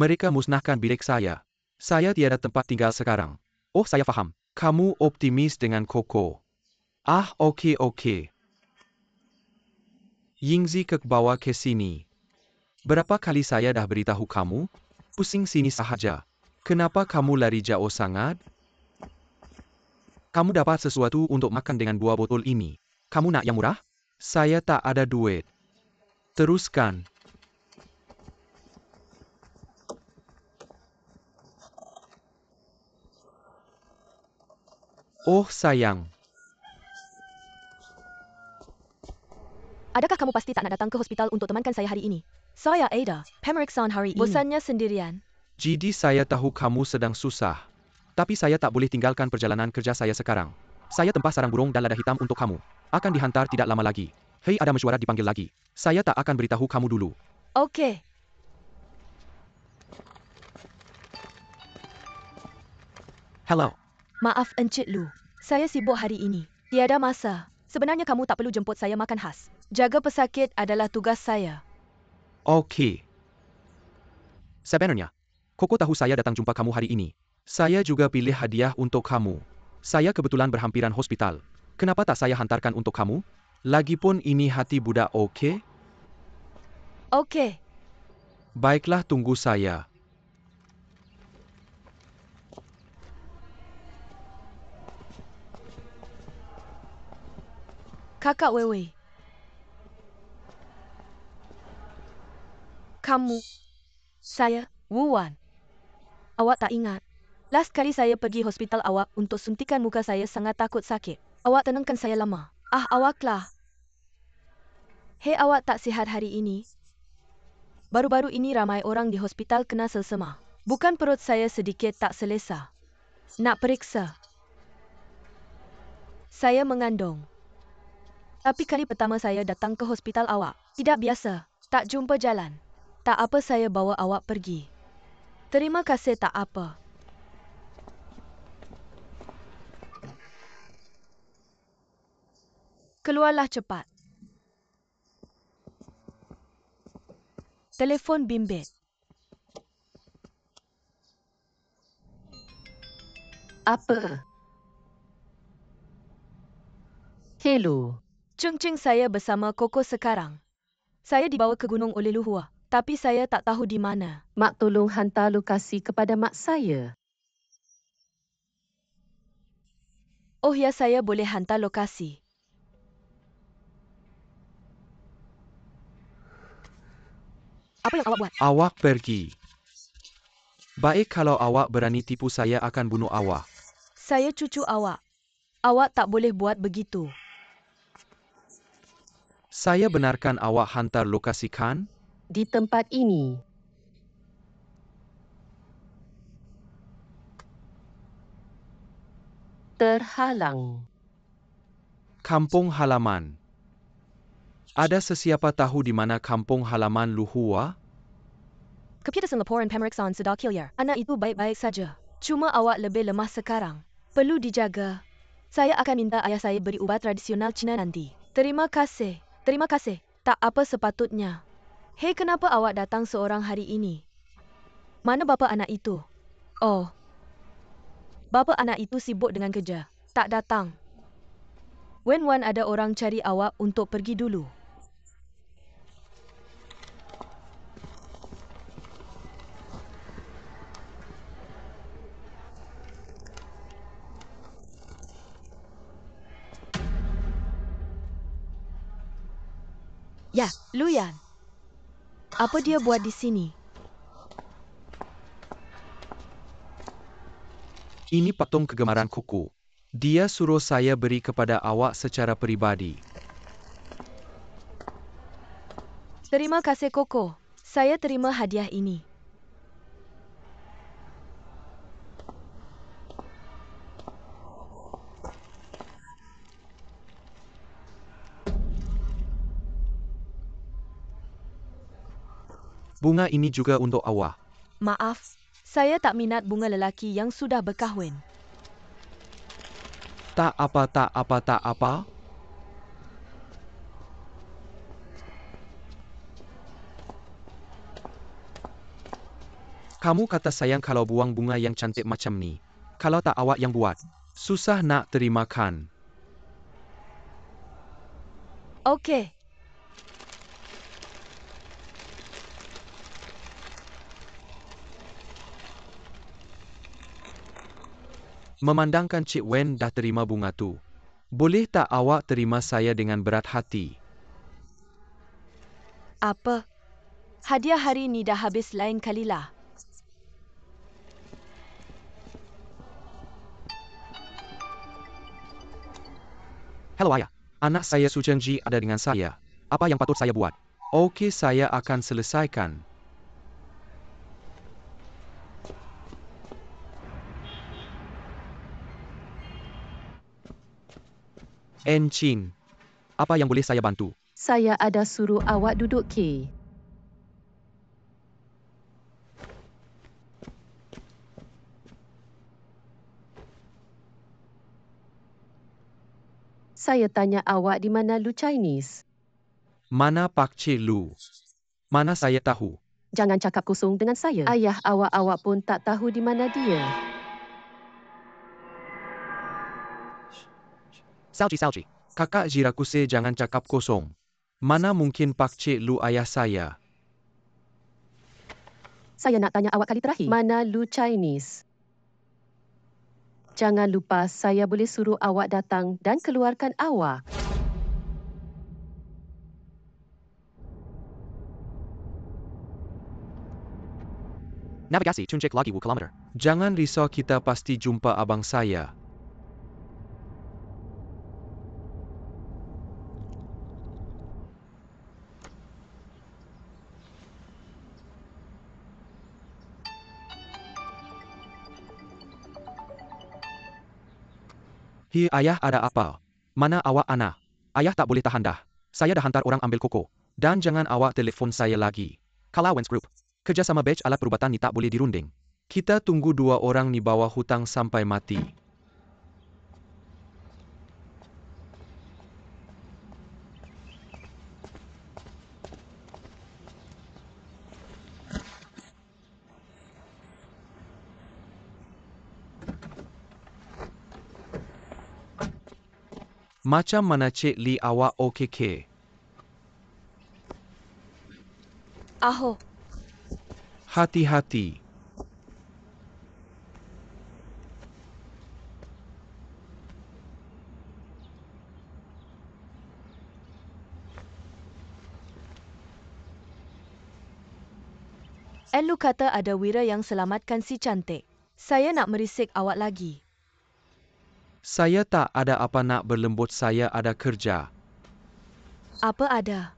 Mereka musnahkan bilik saya. Saya tiada tempat tinggal sekarang. Oh, saya faham. Kamu optimis dengan Koko. Okey. Yingzi ke bawah ke sini. Berapa kali saya dah beritahu kamu? Pusing sini sahaja. Kenapa kamu lari jauh sangat? Kamu dapat sesuatu untuk makan dengan buah botol ini. Kamu nak yang murah? Saya tak ada duit. Teruskan. Oh sayang. Adakah kamu pasti tak nak datang ke hospital untuk temankan saya hari ini? Saya Ada. Pemeriksaan hari ini. Bosannya sendirian. Jadi saya tahu kamu sedang susah. Tapi saya tak boleh tinggalkan perjalanan kerja saya sekarang. Saya tempah sarang burung dan lada hitam untuk kamu. Akan dihantar tidak lama lagi. Hei, ada mesyuarat dipanggil lagi. Saya tak akan beritahu kamu dulu. Okey. Hello. Maaf Encik Lu. Saya sibuk hari ini. Tiada masa. Sebenarnya kamu tak perlu jemput saya makan khas. Jaga pesakit adalah tugas saya. Okey. Sebenarnya, Koko tahu saya datang jumpa kamu hari ini. Saya juga pilih hadiah untuk kamu. Saya kebetulan berhampiran hospital. Kenapa tak saya hantarkan untuk kamu? Lagipun ini hati budak okey? Okey. Baiklah, tunggu saya. Kakak Wewe. Kamu. Saya, Wu Wan. Awak tak ingat? Last kali saya pergi hospital awak untuk suntikan muka saya sangat takut sakit. Awak tenangkan saya lama. Awaklah. Hei, awak tak sihat hari ini? Baru-baru ini ramai orang di hospital kena selsema. Bukan perut saya sedikit tak selesa. Nak periksa. Saya mengandung. Tapi kali pertama saya datang ke hospital awak. Tidak biasa. Tak jumpa jalan. Tak apa, saya bawa awak pergi. Terima kasih, tak apa. Keluarlah cepat. Telefon bimbit. Apa? Hello. Ceng-ceng, saya bersama Koko sekarang. Saya dibawa ke gunung oleh Luhua, tapi saya tak tahu di mana. Mak tolong hantar lokasi kepada mak saya. Oh ya, saya boleh hantar lokasi. Apa yang awak buat? Awak pergi. Baik, kalau awak berani tipu saya akan bunuh awak. Saya cucu awak. Awak tak boleh buat begitu. Saya benarkan awak hantar lokasi kan? Di tempat ini. Terhalang. Kampung halaman. Ada sesiapa tahu di mana kampung halaman Luhua? Computer Singaporean pemeriksaan sudah clear. Anak itu baik-baik saja. Cuma awak lebih lemah sekarang. Perlu dijaga. Saya akan minta ayah saya beri ubat tradisional Cina nanti. Terima kasih. Terima kasih. Tak apa sepatutnya. Hei, kenapa awak datang seorang hari ini? Mana bapa anak itu? Oh. Bapa anak itu sibuk dengan kerja. Tak datang. Wen Wan ada orang cari awak untuk pergi dulu. Ya, Luyan. Apa dia buat di sini? Ini patung kegemaran Kuku. Dia suruh saya beri kepada awak secara peribadi. Terima kasih, Koko. Saya terima hadiah ini. Bunga ini juga untuk awak. Maaf, saya tak minat bunga lelaki yang sudah berkahwin. Tak apa, tak apa, tak apa. Kamu kata sayang kalau buang bunga yang cantik macam ni. Kalau tak awak yang buat, susah nak terima kan? Okey. Memandangkan Cik Wen dah terima bunga tu, boleh tak awak terima saya dengan berat hati? Apa? Hadiah hari ni dah habis lain kalilah. Hello ayah, anak saya Su Chengji ada dengan saya. Apa yang patut saya buat? Okey, saya akan selesaikan. Enchin, apa yang boleh saya bantu? Saya ada suruh awak duduk ke. Saya tanya awak di mana Lu Chinese. Mana Pak Cik Lu? Mana saya tahu? Jangan cakap kosong dengan saya. Ayah awak pun tak tahu di mana dia. Salji. Kakak Jirakuse jangan cakap kosong. Mana mungkin Pak Cik Lu ayah saya? Saya nak tanya awak kali terakhir. Mana Lu Chinese? Jangan lupa saya boleh suruh awak datang dan keluarkan awak. Navigasi Cuncik lagi 2 kilometer. Jangan risau, kita pasti jumpa abang saya. Hi ayah, ada apa? Mana awak Ana? Ayah tak boleh tahan dah. Saya dah hantar orang ambil koko. Dan jangan awak telefon saya lagi. Kalawens Group. Kerjasama batch alat perubatan ni tak boleh dirunding. Kita tunggu 2 orang ni bawa hutang sampai mati. Macam mana Cik Lee, awak okey ke? Aho, Hati-hati. Elu kata ada wira yang selamatkan si cantik. Saya nak merisik awak lagi. Saya tak ada apa nak berlembut, saya ada kerja. Apa ada?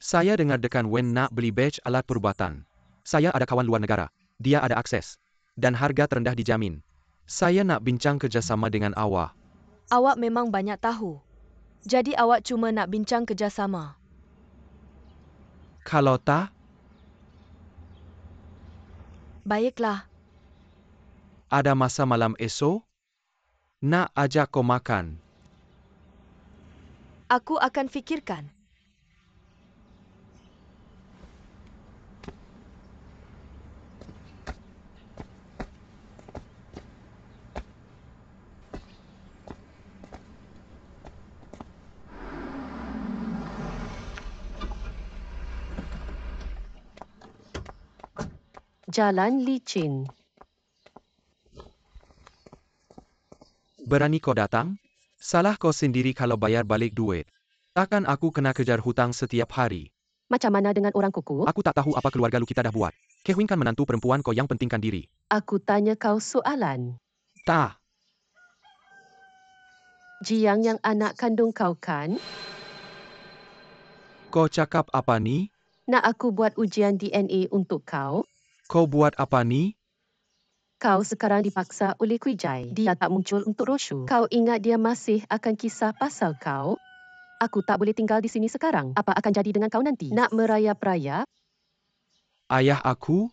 Saya dengar dekan Wen nak beli batch alat perubatan. Saya ada kawan luar negara. Dia ada akses. Dan harga terendah dijamin. Saya nak bincang kerjasama dengan awak. Awak memang banyak tahu. Jadi awak cuma nak bincang kerjasama. Kalau tak, Baiklah. ada masa malam esok? Nak ajak kau makan. Aku akan fikirkan. Jalan licin. Berani kau datang? Salah kau sendiri kalau bayar balik duit. Takkan aku kena kejar hutang setiap hari. Macam mana dengan orang kuku? Aku tak tahu apa keluarga lu kita dah buat. Kehwin kan menantu perempuan kau yang pentingkan diri. Aku tanya kau soalan. Tak. Jiang yang anak kandung kau kan? Kau cakap apa ni? Nak aku buat ujian DNA untuk kau? Kau buat apa ni? Kau sekarang dipaksa oleh Kwijai. Dia tak muncul untuk rosyu. Kau ingat dia masih akan kisah pasal kau? Aku tak boleh tinggal di sini sekarang. Apa akan jadi dengan kau nanti? Nak merayap-rayap? Ayah aku?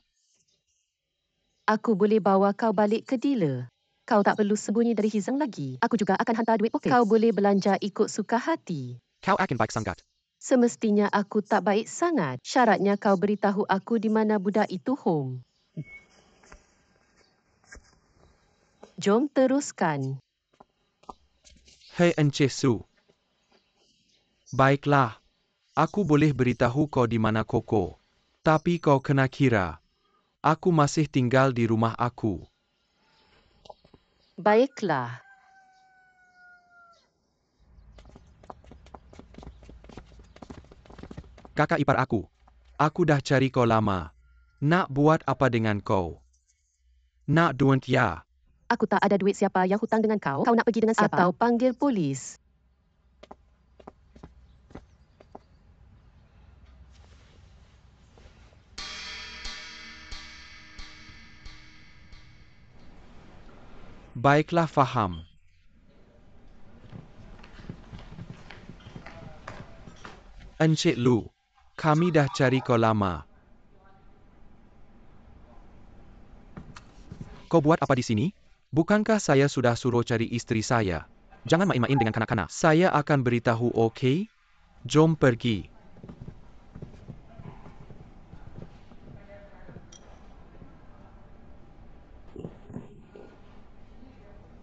Aku boleh bawa kau balik ke dealer. Kau tak perlu sembunyi dari Hizang lagi. Aku juga akan hantar duit poket. Kau boleh belanja ikut suka hati. Kau akan baik sangat. Semestinya aku tak baik sangat. Syaratnya kau beritahu aku di mana budak itu home. Jom teruskan. Hei Encik Su. Baiklah. Aku boleh beritahu kau di mana Koko. Tapi kau kena kira. Aku masih tinggal di rumah aku. Baiklah. Kakak ipar aku. Aku dah cari kau lama. Nak buat apa dengan kau? Nak duit ya? Aku tak ada duit. Siapa yang hutang dengan kau? Kau nak pergi dengan siapa? Atau panggil polis? Baiklah, faham. Encik Lu, kami dah cari kau lama. Kau buat apa di sini? Bukankah saya sudah suruh cari istri saya? Jangan main-main dengan kanak-kanak. Saya akan beritahu, okey? Jom pergi.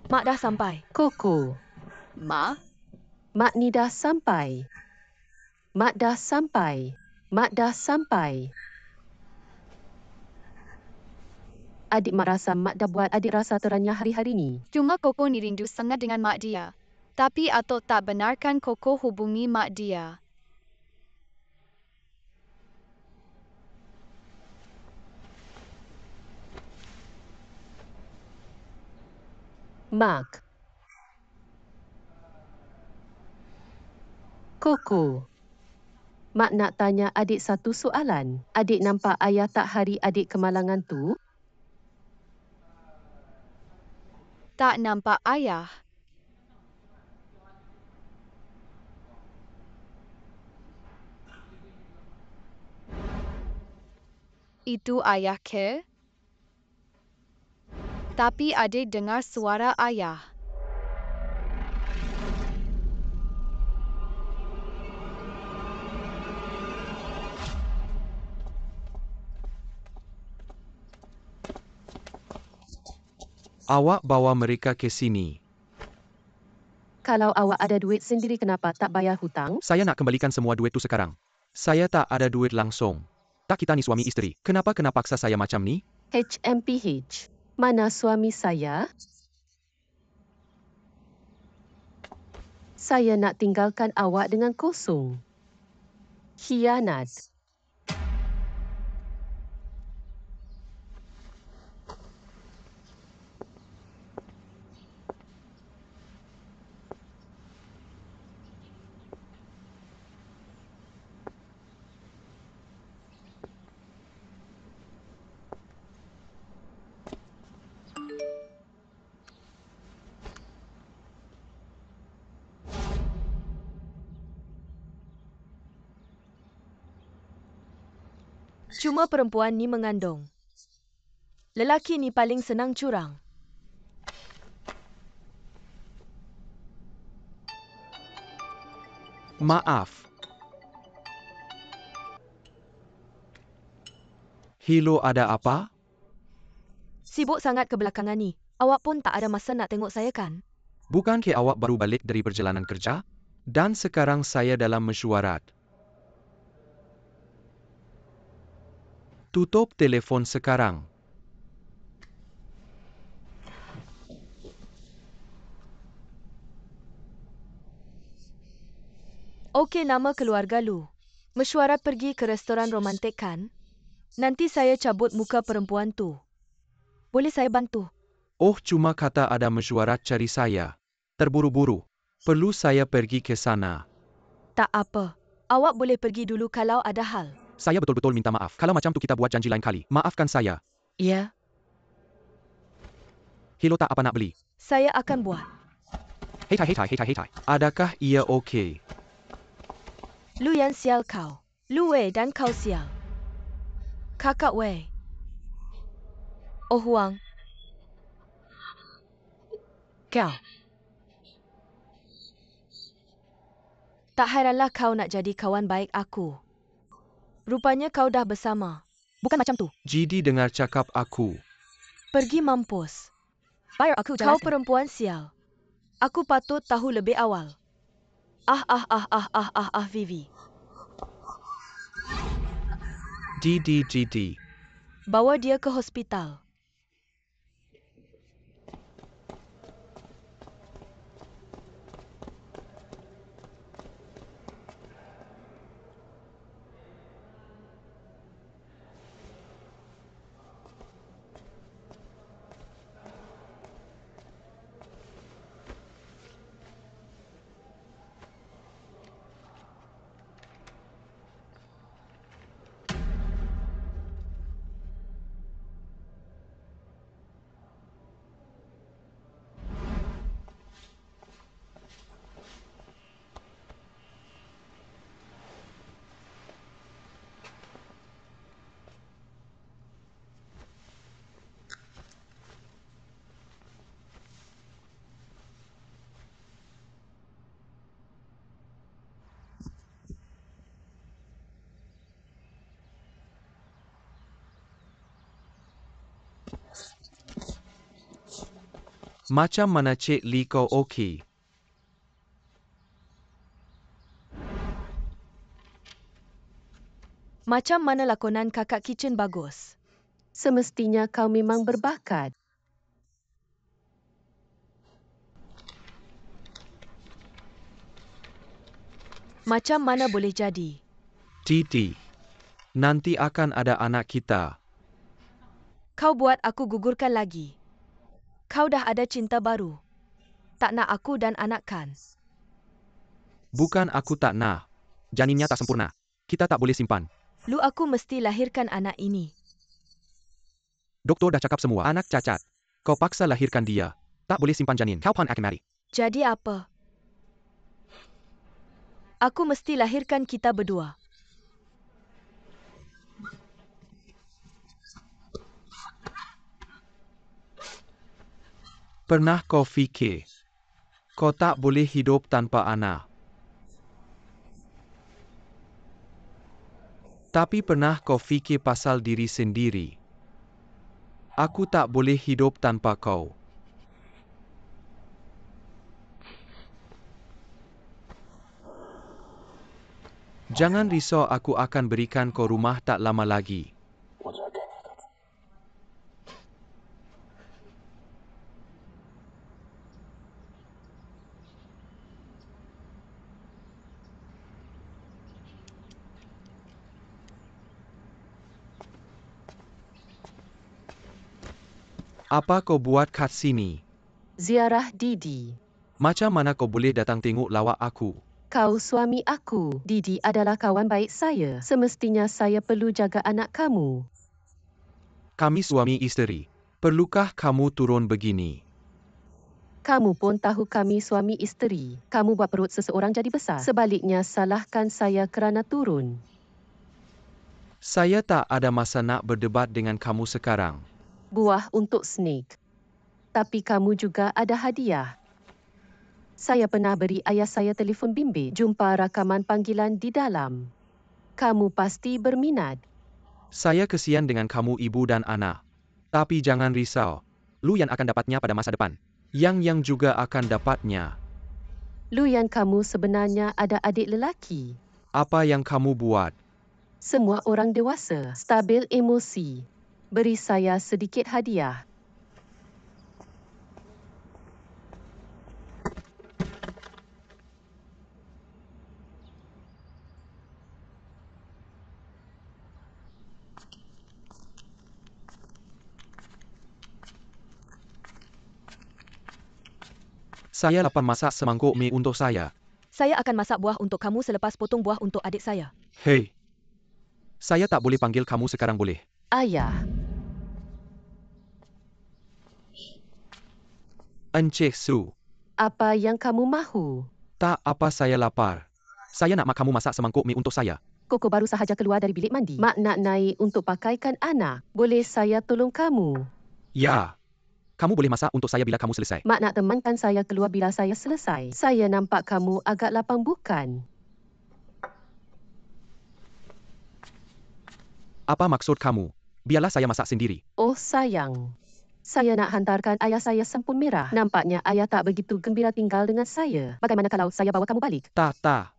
Mak dah sampai. Koko. Ma? Mak ni dah sampai. Mak dah sampai. Mak dah sampai. Adik mak rasa mak dah buat adik rasa teranyah hari-hari ni. Cuma Koko ni rindu sangat dengan mak dia. Tapi Atok tak benarkan Koko hubungi mak dia. Mak. Koko. Mak nak tanya adik satu soalan. Adik nampak ayah tak hari adik kemalangan tu? Tak nampak ayah. Itu ayah ke? Tapi adik dengar suara ayah. Awak bawa mereka ke sini. Kalau awak ada duit sendiri kenapa tak bayar hutang? Saya nak kembalikan semua duit tu sekarang. Saya tak ada duit langsung. Tak kita ni suami isteri. Kenapa kena paksa saya macam ni? HMPH. Mana suami saya? Saya nak tinggalkan awak dengan kosong. Khianat. Cuma perempuan ni mengandung. Lelaki ni paling senang curang. Maaf. Hilo ada apa? Sibuk sangat kebelakangan ni. Awak pun tak ada masa nak tengok saya kan? Bukan ke awak baru balik dari perjalanan kerja? Dan sekarang saya dalam mesyuarat. Tutup telefon sekarang. Okey, nama keluarga Lu. Mesyuarat pergi ke restoran romantik kan? Nanti saya cabut muka perempuan tu. Boleh saya bantu? Oh, cuma kata ada mesyuarat cari saya. Terburu-buru. Perlu saya pergi ke sana. Tak apa. Awak boleh pergi dulu kalau ada hal. Saya betul-betul minta maaf. Kalau macam tu kita buat janji lain kali. Maafkan saya. Ya. Hilo tak apa nak beli? Saya akan buat. Hei. Adakah ia okey? Lu yang sial kau. Lu Wei dan kau sial. Kakak Wei. Oh Huang. Kau. Tak hairanlah kau nak jadi kawan baik aku. Rupanya kau dah bersama. Bukan macam tu. Jidi dengar cakap aku. Pergi mampus. Bayar aku Kau jelaskan. perempuan sial. Aku patut tahu lebih awal. Vivi. Jidi. Bawa dia ke hospital. Macam mana Cik Lee kau okey? Macam mana lakonan kakak kitchen bagus? Semestinya kau memang berbakat. Macam mana boleh jadi? Titi, nanti akan ada anak kita. Kau buat aku gugurkan lagi. Kau dah ada cinta baru. Tak nak aku dan anak kan? Bukan aku tak nak. Janinnya tak sempurna. Kita tak boleh simpan. Lu aku mesti lahirkan anak ini. Doktor dah cakap semua. Anak cacat. Kau paksa lahirkan dia. Tak boleh simpan janin. Kau akan mati. Jadi apa? Aku mesti lahirkan kita berdua. Pernah kau fikir, kau tak boleh hidup tanpa anak? Tapi pernah kau fikir pasal diri sendiri? Aku tak boleh hidup tanpa kau. Jangan risau, aku akan berikan kau rumah tak lama lagi. Apa kau buat kat sini? Ziarah Didi. Macam mana kau boleh datang tengok lawak aku? Kau suami aku. Didi adalah kawan baik saya. Semestinya saya perlu jaga anak kamu. Kami suami isteri. Perlukah kamu turun begini? Kamu pun tahu kami suami isteri. Kamu buat perut seseorang jadi besar. Sebaliknya, salahkan saya kerana turun. Saya tak ada masa nak berdebat dengan kamu sekarang. Buah untuk Snake. Tapi kamu juga ada hadiah. Saya pernah beri ayah saya telefon bimbit. Jumpa rakaman panggilan di dalam. Kamu pasti berminat. Saya kesian dengan kamu ibu dan anak. Tapi jangan risau. Lu yang akan dapatnya pada masa depan. Yang juga akan dapatnya. Lu yang kamu sebenarnya ada adik lelaki. Apa yang kamu buat? Semua orang dewasa, stabil emosi. Beri saya sedikit hadiah. Saya lapar, masak semangkuk mie untuk saya. Saya akan masak buah untuk kamu selepas potong buah untuk adik saya. Hei. Saya tak boleh panggil kamu sekarang, boleh? Ayah. Encik Su. Apa yang kamu mahu? Tak apa, saya lapar. Saya nak kamu masak semangkuk mie untuk saya. Koko baru sahaja keluar dari bilik mandi. Mak nak naik untuk pakaikan anak. Boleh saya tolong kamu? Ya. Kamu boleh masak untuk saya bila kamu selesai. Mak nak temankan saya keluar bila saya selesai. Saya nampak kamu agak lapang, bukan? Apa maksud kamu? Biarlah saya masak sendiri. Oh sayang. Saya nak hantarkan ayah saya sampul merah. Nampaknya ayah tak begitu gembira tinggal dengan saya. Bagaimana kalau saya bawa kamu balik? Tak.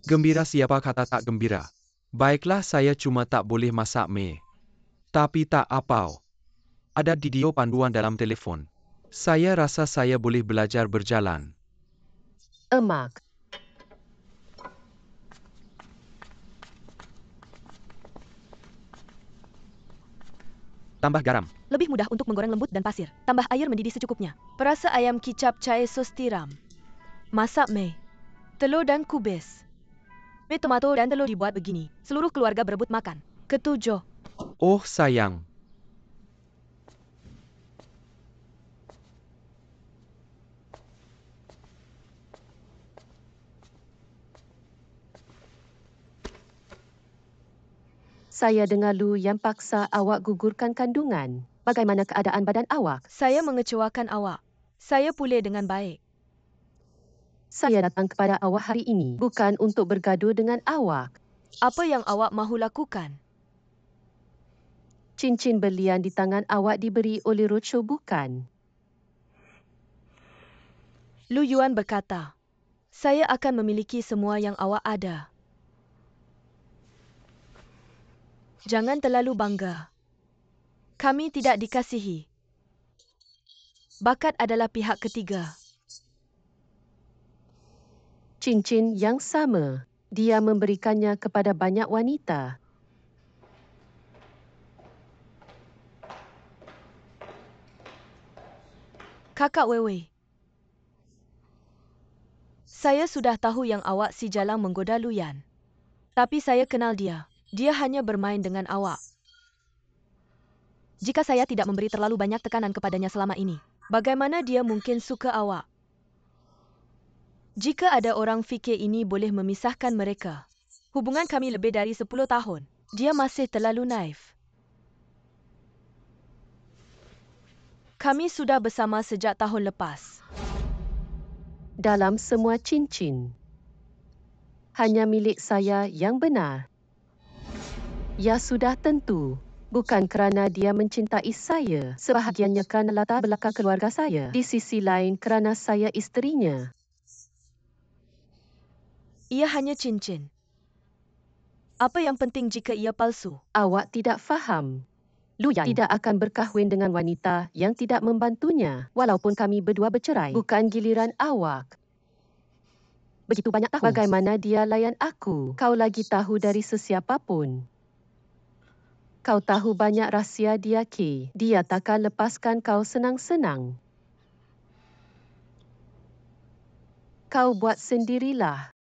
Gembira siapa kata tak gembira? Baiklah, saya cuma tak boleh masak mie. Tapi tak apa. Ada video panduan dalam telefon. Saya rasa saya boleh belajar berjalan. Emak. Tambah garam. Lebih mudah untuk menggoreng lembut dan pasir. Tambah air mendidih secukupnya. Perasa ayam kicap cair sos tiram. Masak mie. Telur dan kubis. Mie tomato dan telur dibuat begini. Seluruh keluarga berebut makan. Ketujuh. Oh sayang. Saya dengar Lu yang paksa awak gugurkan kandungan. Bagaimana keadaan badan awak? Saya mengecewakan awak. Saya pulih dengan baik. Saya datang kepada awak hari ini bukan untuk bergaduh dengan awak. Apa yang awak mahu lakukan? Cincin berlian di tangan awak diberi oleh Rocho, bukan? Lu Yuan berkata, saya akan memiliki semua yang awak ada. Jangan terlalu bangga. Kami tidak dikasihi. Bakat adalah pihak ketiga. Cincin yang sama. Dia memberikannya kepada banyak wanita. Kakak Wewe. Saya sudah tahu yang awak si jalang menggoda Luyan. Tapi saya kenal dia. Dia hanya bermain dengan awak. Jika saya tidak memberi terlalu banyak tekanan kepadanya selama ini, bagaimana dia mungkin suka awak? Jika ada orang fikir ini boleh memisahkan mereka, hubungan kami lebih dari 10 tahun. Dia masih terlalu naif. Kami sudah bersama sejak tahun lepas. Dalam semua cincin, hanya milik saya yang benar. Ya sudah tentu. Bukan kerana dia mencintai saya. Sebahagiannya kerana latar belakang keluarga saya. Di sisi lain kerana saya isterinya. Ia hanya cincin. Apa yang penting jika ia palsu? Awak tidak faham. Luyan tidak akan berkahwin dengan wanita yang tidak membantunya. Walaupun kami berdua bercerai. Bukan giliran awak. Begitu banyak tahu bagaimana dia layan aku. Kau lagi tahu dari sesiapa pun. Kau tahu banyak rahsia dia, Kay. Dia takkan lepaskan kau senang-senang. Kau buat sendirilah.